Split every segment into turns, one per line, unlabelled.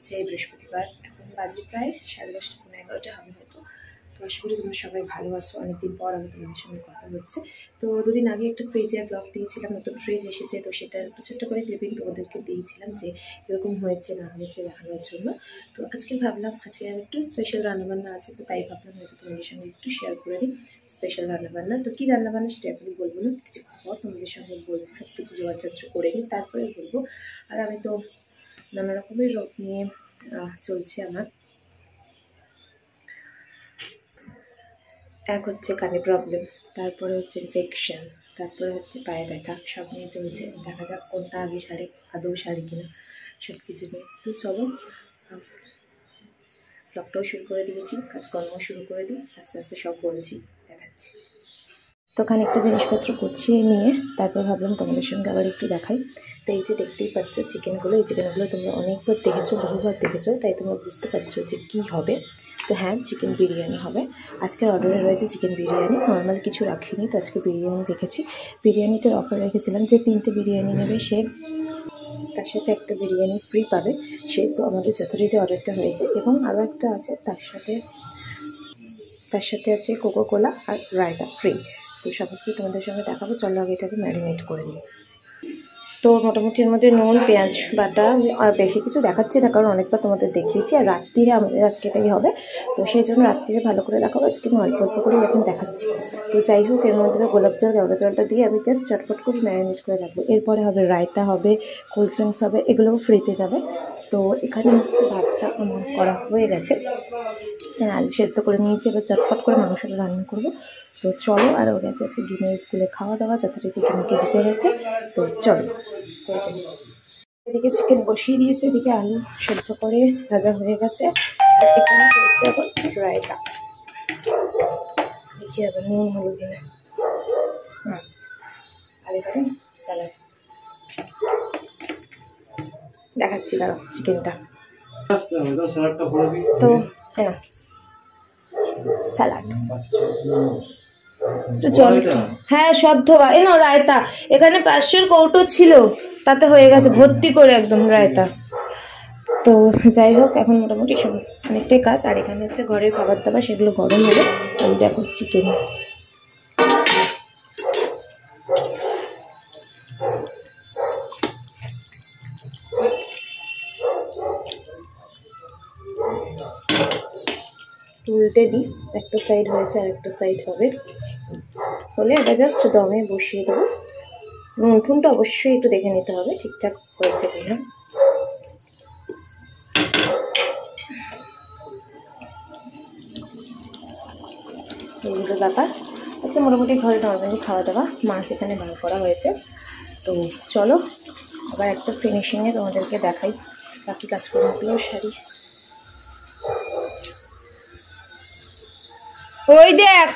হচ্ছে বৃহস্পতিবার, এখন বাজে প্রায় 10:30 পৌনে 11টা হবে হয়তো। তো আশা করি তোমরা সবাই ভালো আছো। অনেকদিন পর আমি তোমাদের সঙ্গে কথা হচ্ছে। তো দুদিন আগে একটা ফ্রিজের ব্লগ দিয়েছিলাম, নতুন ফ্রিজ এসেছে, তো সেটার একটু ছোট্ট করে ক্লিপিং তোমাদেরকে দিয়েছিলাম যে এরকম হয়েছে না হয়েছে দেখানোর জন্য। তো আজকে ভাবলাম আজকে আমি একটু স্পেশাল রান্নাবান্না আছে, তো তাই ভাবলাম হয়তো তোমাদের সঙ্গে একটু শেয়ার করে নিই স্পেশাল রান্নাবান্না। তো কী রান্নাবান্না সেটা এখনই বলবো না, কিছু পর তোমাদের সঙ্গে বলবো, সব কিছু যোগাযোগ করে নিই তারপরে বলবো। আর আমি তো নানা রকমের রোগ নিয়ে চলছে আমার। এক হচ্ছে কানে প্রবলেম, তারপরে হচ্ছে ইনফেকশন, তারপরে হচ্ছে পায়ে ব্যথা, সব নিয়ে চলছে। দেখা যাক কোনটা আগে সারে, আদৌ সারে কিনা সব কিছু নিয়ে। তো চলো ব্লগটাও শুরু করে দিয়েছি, কাজকর্ম শুরু করে দিই, আস্তে আস্তে সব বলছি, দেখাচ্ছি। তো খানিকটা জিনিসপত্র গুছিয়ে নিয়ে তারপর ভাবলাম তোমাদের সঙ্গে আবার একটু দেখাই। তো এই যে দেখতেই পাচ্ছ চিকেনগুলো, এই চিকেনগুলো তোমরা অনেকবার দেখেছো, বহুবার দেখেছো, তাই তোমরা বুঝতে পারছো যে কী হবে। তো হ্যাঁ, চিকেন বিরিয়ানি হবে। আজকের অর্ডারে রয়েছে চিকেন বিরিয়ানি, নর্মাল কিছু রাখিনি, তো আজকে বিরিয়ানি রেখেছি। বিরিয়ানিটার অফার রেখেছিলাম যে 3টে বিরিয়ানি নেবে সে তার সাথে একটা বিরিয়ানি ফ্রি পাবে, সেহেতু আমাদের যথারীতি অর্ডারটা হয়েছে। এবং আরও একটা আছে, তার সাথে আছে কোকোকোলা আর রায়তা ফ্রি। তো সমস্তই তোমাদের সঙ্গে দেখাবো। চলো আগে এটাকে ম্যারিনেট করে নিই। তো মোটামুটি এর মধ্যে নুন, পেঁয়াজ বাটা, আর বেশি কিছু দেখাচ্ছি না কারণ অনেকবার তোমাদের দেখিয়েছি। আর রাত্রিরে আমাদের আজকে এটাই হবে, তো সেই জন্য রাত্রিরে ভালো করে দেখাবো। আজকে আমি অল্প অল্প করে এখন দেখাচ্ছি। তো যাই হোক, এর মধ্যে গোলাপ জল, কেওড়া জলটা দিয়ে আমি জাস্ট চটপট করে ম্যারিনেট করে রাখবো। এরপরে হবে রায়তা, হবে কোল্ড ড্রিঙ্কস হবে, এগুলোও ফ্রিতে যাবে। তো এখানে হচ্ছে ভাতটা আমার করা হয়ে গেছে, আলু সেদ্ধ করে নিয়েছি, এবার চটপট করে মাংসটা রান্না করবো। তো চলো, আর ও গেছে আজকে গিনের স্কুলে খাওয়া দাওয়া, যথারীতি গিনকে দিতে গেছে। তো চলো, এদিকে চিকেন বসিয়ে দিয়েছে, এদিকে আলু সেদ্ধ করে ভাজা হয়ে গেছে। আর এখানে হচ্ছে আবার রায়তা, দেখি আবার নুন হলো কিনা। আর এখানে স্যালাড দেখাচ্ছি, দাঁড়াও চিকেনটা। তো হ্যাঁ, স্যালাড জল, হ্যাঁ সব ধোয়া। এ নাও রায়তা, এখানে 500-র কৌটো ছিল, তাতে হয়ে গেছে ভর্তি করে একদম রায়তা। তো যাই হোক, এখন মোটামুটি সমস্ত অনেকটাই কাজ। আর এখানে হচ্ছে ঘরের খাবার দাবার, সেগুলো গরম হলে আমি দেখো চিকেন। উল্টে দিই, একটা সাইড হয়েছে আর একটা সাইড হবে, হলে এটা জাস্ট দমে বসিয়ে দেবো। নুন টুনটা অবশ্যই একটু দেখে নিতে হবে ঠিকঠাক হয়েছে কিনা। এইগুলো ব্যাপার। আচ্ছা, মোটামুটি ঘরে নর্মালি খাওয়া দাওয়া, মাছ এখানে বার করা হয়েছে। তো চলো আবার একটা ফিনিশিংয়ে তোমাদেরকে দেখাই, বাকি কাজকর্মগুলো সারি। ওই দেখ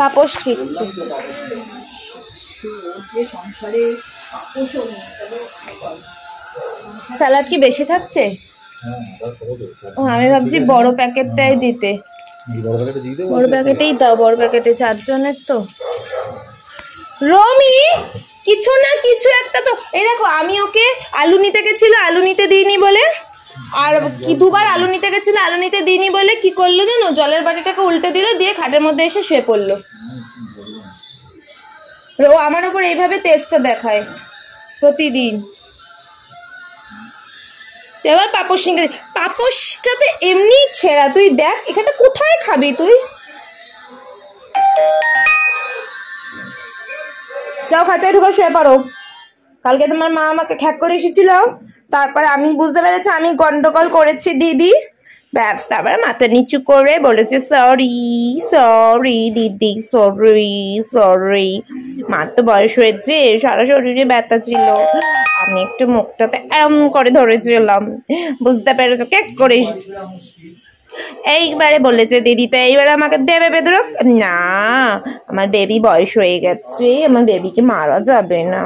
পাপোশ ছিটছে। স্যালাড কি বেশি থাকছে? ও, আমি ভাবছি বড় প্যাকেটটাই দিতে। বড় প্যাকেটেই দাও, বড় প্যাকেটে 4 জনের তো। রমি কিছু না কিছু একটা তো, এই দেখো আমি ওকে আলু নিতে গেছিল, আলু নিতে দিইনি বলে, আর কি দুবার আলু নিতে গেছিল, আলু নিতে দিইনি বলে কি করলো জানো, জলের বাটিটাকে উল্টে দিল, দিয়ে খাটের মধ্যে এসে শুয়ে পড়লো। ও আমার ওপর এইভাবে তেজটা দেখায় প্রতিদিন। এবার পাপোশ নিয়ে, পাপোশটাতে এমনি ছেঁড়া, তুই দেখ এখানটা কোথায় খাবি তুই। যাও খাঁচায় ঢুকে শুয়ে পড়ো। কালকে তোমার মা আমাকে খ্যাক করে এসেছিল, তারপরে আমি বুঝতে পেরেছি আমি গন্ডগোল করেছি দিদি, ব্যাস তারপরে মাথা নিচু করে বলেছে সরি সরি দিদি, সরি সরি। মার তো বয়স হয়েছে, সারা শরীরে ব্যথা ছিল, আমি একটু মুখটাতে এরম করে ধরেছিলাম, বুঝতে পেরেছো, ক্যাক করে এসেছি। এইবারে বলেছে দিদি তো এইবারে আমাকে দেবে বেদরক না, আমার বেবি বয়স হয়ে গেছে, আমার বেবিকে মারা যাবে না,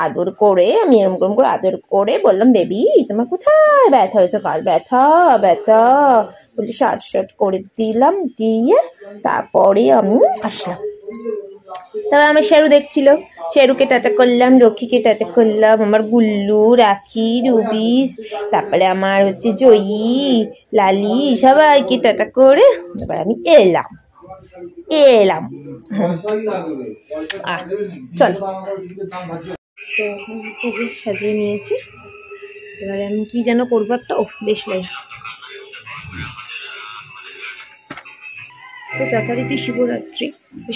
আদর করে আমি এরকম করে আদর করে বললাম বেবি তোমার কোথায় ব্যথা হয়েছে, কার ব্যথা ব্যথা বলে শার্ট করে দিলাম, দিয়ে তারপরে আমি আসলাম। তারপর আমার শেরু দেখছিল শেরুকে টাটা করলাম, লক্ষ্মীকে টাটা করলাম, আমার গুল্লু, রাখি, রুবিস, তারপরে আমার হচ্ছে জয়ী, লালি, সবাইকে টাটা করে এবার আমি এলাম। চল, তো হচ্ছে যে সাজিয়ে নিয়েছি। এবারে আমি কি যেন করবো একটা দেখলাম। তো যথারীতি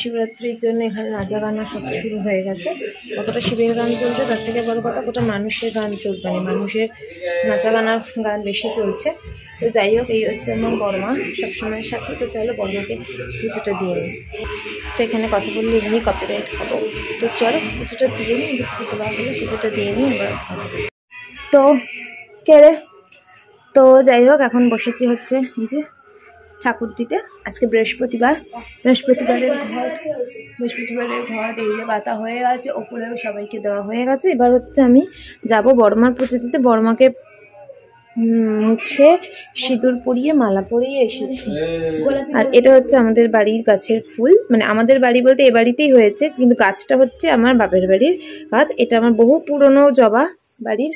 শিবরাত্রির জন্য এখানে নাচা গানা সব শুরু হয়ে গেছে। কতটা শিবের গান চলছে তার থেকে বড় কথা কতটা মানুষের গান চলছে, মানে মানুষের নাচা গানার গান বেশি চলছে। তো যাই হোক, এই হচ্ছে আমার বড়মা সবসময়ের সাথে। তো চলো বড়মাকে পুজোটা দিয়ে নিই। তো এখানে কথা বললে এমনি কপিরাইট খাবো, তো চলো পুজোটা দিয়ে নিই। পুজো দেওয়া হলে পুজোটা দিয়ে নিই, এবার কথা বলি। তো কে রে? তো যাই হোক, এখন বসেছি হচ্ছে এই যে ঠাকুর দিতে। আজকে বৃহস্পতিবারের ঘর এই যে পাতা হয়ে গেছে, ওপরেও সবাইকে দেওয়া হয়ে গেছে। এবার হচ্ছে আমি যাব বড়মার পুজো দিতে। বড়মাকে মুছে সিঁদুর পরিয়ে মালা পরিয়ে এসেছি। আর এটা হচ্ছে আমাদের বাড়ির গাছের ফুল, মানে আমাদের বাড়ি বলতে এ বাড়িতেই হয়েছে, কিন্তু গাছটা হচ্ছে আমার বাপের বাড়ির গাছ। এটা আমার বহু পুরনো জবা বাড়ির।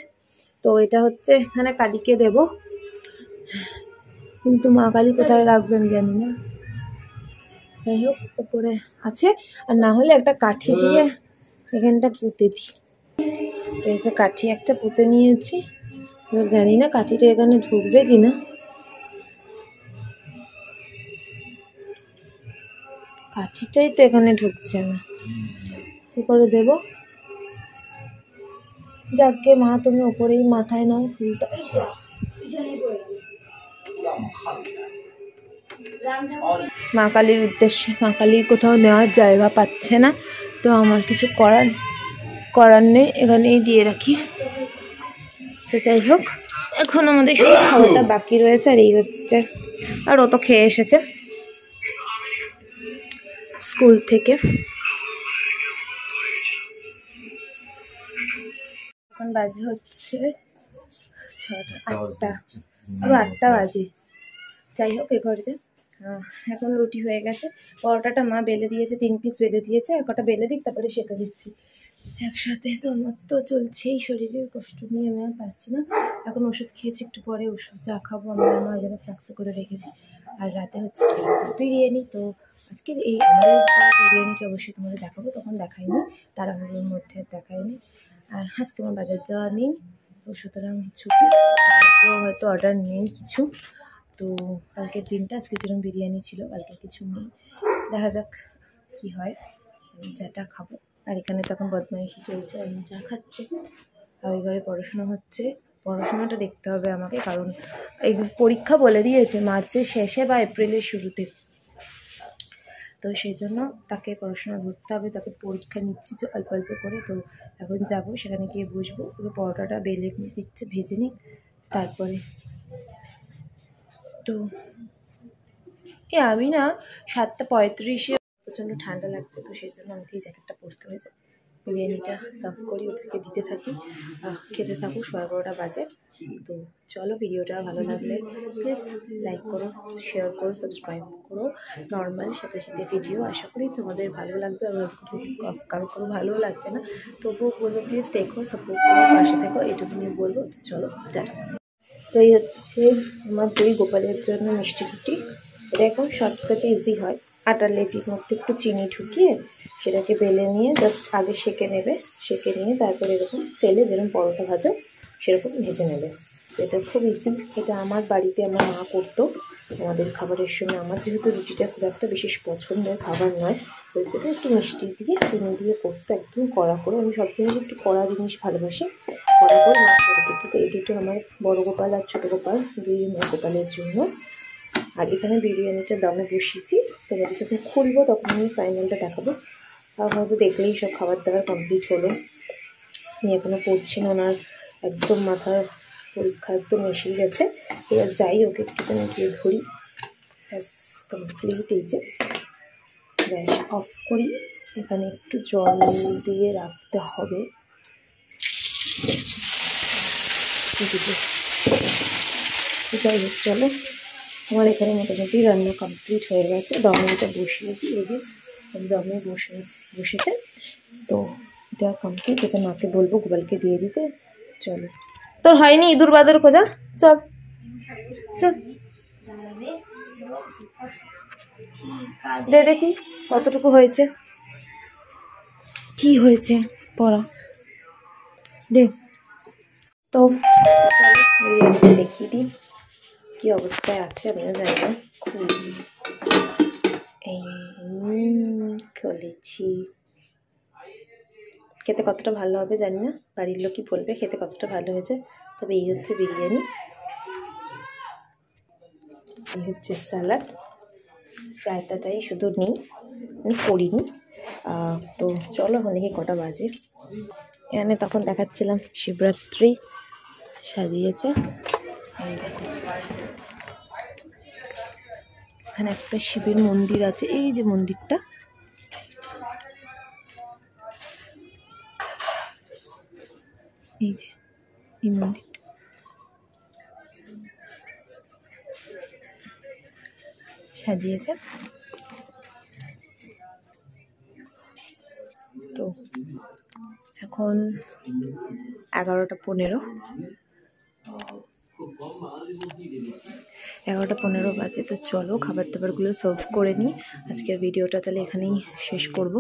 তো এটা হচ্ছে এখানে কালীকে দেব, কিন্তু মা কালী কোথায় রাখবে আমি জানি না। যাই হোক, উপরে আছে, আর না হলে একটা কাঠি দিয়ে এখানটা পুঁতে দিই। এই যে কাঠি একটা পুঁতে নিয়েছি, এবার জানি না কাঠিটা এখানে ঢুকবে কিনা। কাঠিটাই তো এখানে ঢুকছে না, কি করে দেব? যাকে মা তুমি উপরেই মাথায় নাও ফুলটা। মা কালীর উদ্দেশ্যে, মা কালী কোথাও নেওয়ার জায়গা পাচ্ছে না, তো আমার কিছু করার নেই, এখানেই দিয়ে রাখি। তো যাই হোক, এখন আমাদের শুধু খাওয়াটা বাকি রয়েছে। আর এই হচ্ছে, আর ও তো খেয়ে এসেছে স্কুল থেকে। এখন বাজে হচ্ছে 8টা বাজে। যাই হোক, এ ঘরে এখন রুটি হয়ে গেছে। পরোটাটা মা বেলে দিয়েছে, 3 পিস বেলে দিয়েছে। আর কটা বেলে দিক, তারপরে সেঁকে দিচ্ছি একসাথে। তো আমার তো চলছেই, শরীরের কষ্ট নিয়ে আমি আর পারছি না। এখন ওষুধ খেয়েছি, একটু পরে ওষুধ চা খাবো। আমার মা যেন ফ্লাক্সে করে রেখেছি। আর রাতে হচ্ছে বিরিয়ানি। তো আজকের এই আমাদের বিরিয়ানিটা অবশ্যই তোমাদের দেখাবো, তখন দেখাইনি, তাড়াহুড়োর মধ্যে দেখাইনি। আর আজকে আমার বাজার যাওয়া নেই, তো সুতরাং ছুটি। হয়তো অর্ডার নেই কিছু। তো কালকের দিনটা, আজকে যেরকম বিরিয়ানি ছিল, কালকে কিছু নেই। দেখা যাক কি হয়, যাটা খাবো। আর এখানে তখন বদমাইশি চলছে, আমি চা খাচ্ছি। আর ওই ঘরে পড়াশোনা হচ্ছে। পড়াশোনাটা দেখতে হবে আমাকে, কারণ এই পরীক্ষা বলে দিয়েছে মার্চের শেষে বা এপ্রিলের শুরুতে। তো সেই জন্য তাকে পড়াশোনা ধরতে হবে, তাকে পরীক্ষা নিচ্ছি অল্প অল্প করে। তো এখন যাবো, সেখানে গিয়ে বসবো। ওকে পরোটাটা বেলে দিচ্ছে, ভেজে নিই তারপরে। তো আমি না 7:35-এ প্রচণ্ড ঠান্ডা লাগছে, তো সেই জন্য আমাকে এই জ্যাকেটটা পরতে হয়েছে। বিরিয়ানিটা সার্ভ করি, ওদেরকে দিতে থাকি, খেতে থাকুক। 11:30 বাজে। তো চলো, ভিডিওটা ভালো লাগলে প্লিজ লাইক করো, শেয়ার করো, সাবস্ক্রাইব করো। নর্মাল সাথে সাথে ভিডিও, আশা করি তোমাদের ভালো লাগবে। আমার কারো ভালো লাগবে না, তবুও বলবো প্লিজ দেখো, সাপোর্ট করো, পাশে থেকো, এটুকুনি বলবো। তো চলো, টাটা। তো এই হচ্ছে আমার দই গোপালের জন্য মিষ্টি রুটি। এটা এখন শর্টকাটে ইজি হয়। আটার লেচির মধ্যে একটু চিনি ঢুকিয়ে সেটাকে বেলে নিয়ে জাস্ট আগে সেঁকে নেবে। সেঁকে নিয়ে তারপরে এরকম তেলে যেরকম পরোটা ভাজো সেরকম ভেজে নেবে। এটা খুব ইজি। এটা আমার বাড়িতে আমার মা করতো আমাদের খাবারের সময়। আমার যেহেতু রুটিটা খুব একটা বিশেষ পছন্দের খাবার নয়, ওই জন্য একটু মিষ্টি দিয়ে চিনি দিয়ে করতো, একদম কড়া করে। আমি সব জিনিস একটু কড়া জিনিস ভালোবাসি, কড়া করে মা করে দিত। তো এই দুটো আমার বড় গোপাল আর ছোটো গোপাল, দুই গোপালের জন্য। আর এখানে বিরিয়ানিটা দমে বসিয়েছি, তোমাদের যখন খুলবো তখন আমি ফাইনালটা দেখাবো। আর হয়তো দেখলেই সব খাবার দাবার কমপ্লিট হলো। আমি এখনও পড়ছি না, ওনার একদম মাথার পরীক্ষা একদম এসেই গেছে। এবার যাই, ওকে একটুখানি গিয়ে ধরি। ব্যাস কমপ্লিট। এই যে গ্যাস অফ করি, এখানে একটু জল দিয়ে রাখতে হবে। যাই হোক, চলো, আমার এখানে মোটামুটি রান্না কমপ্লিট হয়ে গেছে। দমে এটা বসিয়েছি, এই যে দমে বসেছে। তো দেওয়া কমপ্লিট। এটা মাকে বলবো গোপালকে দিয়ে দিতে। চলো, তোর হয়নি ইঁদুর বাদর খোঁজা? চল চল দে দেখি কতটুকু হয়েছে, কি হয়েছে পড়া দে। তো দেখিয়ে দিই কি অবস্থায় আছে, আমিও জানি না। এই খুলেছি। খেতে কতটা ভালো হবে জানি না, বাড়ির লোকই বলবে খেতে কতটা ভালো হয়েছে। তবে এই হচ্ছে বিরিয়ানি, এই হচ্ছে স্যালাড, রায়তাটাই শুধু নেই, আমি করিনি। তো চলো এখন দেখি কটা বাজে। এখানে তখন দেখাচ্ছিলাম শিবরাত্রি সাজিয়েছে, এই দেখো এখানে একটা শিবের মন্দির আছে, এই যে মন্দিরটা, এই যে এই মন্দিরটা সাজিয়েছে। তো এখন 11:15 বাজে। তো চলো খাবার দাবারগুলো সার্ভ করে নিই। আজকের ভিডিওটা তাহলে এখানেই শেষ করব।